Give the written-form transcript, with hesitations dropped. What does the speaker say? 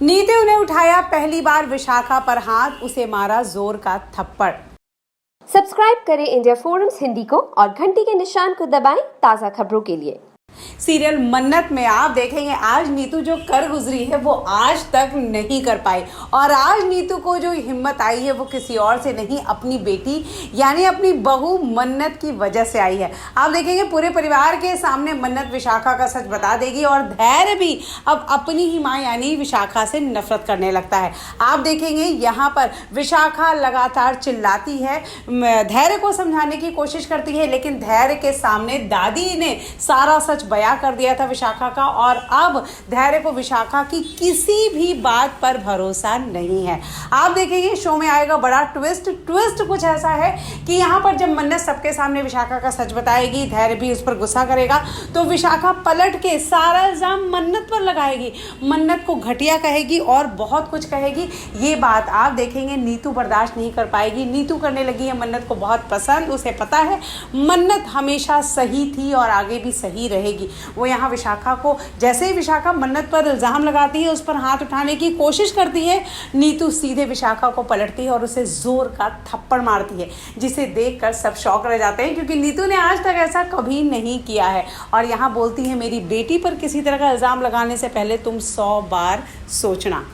नीतू ने उठाया पहली बार विशाखा पर हाथ, उसे मारा जोर का थप्पड़। सब्सक्राइब करें इंडिया फोरम्स हिंदी को और घंटी के निशान को दबाएं ताज़ा खबरों के लिए। सीरियल मन्नत में आप देखेंगे आज नीतू जो कर गुजरी है वो आज तक नहीं कर पाई, और आज नीतू को जो हिम्मत आई है वो किसी और से नहीं, अपनी बेटी यानी अपनी बहू मन्नत की वजह से आई है। आप देखेंगे पूरे परिवार के सामने मन्नत विशाखा का सच बता देगी और धैर्य भी अब अपनी ही माँ यानी विशाखा से नफरत करने लगता है। आप देखेंगे यहाँ पर विशाखा लगातार चिल्लाती है, धैर्य को समझाने की कोशिश करती है, लेकिन धैर्य के सामने दादी ने सारा सच बयां कर दिया था विशाखा का, और अब धैर्य को विशाखा की किसी भी बात पर भरोसा नहीं है। आप देखेंगे शो में आएगा बड़ा ट्विस्ट कुछ ऐसा है कि यहाँ पर जब मन्नत सबके सामने विशाखा का सच बताएगी, धैर्य भी उस पर गुस्सा करेगा, तो विशाखा पलट के सारा इल्जाम मन्नत पर लगाएगी, मन्नत को घटिया कहेगी और बहुत कुछ कहेगी। ये बात आप देखेंगे नीतू बर्दाश्त नहीं कर पाएगी। नीतू करने लगी है मन्नत को बहुत पसंद, उसे पता है मन्नत हमेशा सही थी और आगे भी सही रहेगी। वो यहाँ विशाखा को, जैसे ही विशाखा मन्नत पर इल्जाम लगाती है, उस पर हाथ उठाने की कोशिश करती है, नीतू सीधे विशाखा को पलटती है और उसे जोर का थप्पड़ मारती है, जिसे देखकर सब शॉक रह जाते हैं, क्योंकि नीतू ने आज तक ऐसा कभी नहीं किया है। और यहाँ बोलती है मेरी बेटी पर किसी तरह का इल्जाम लगाने से पहले तुम 100 बार सोचना।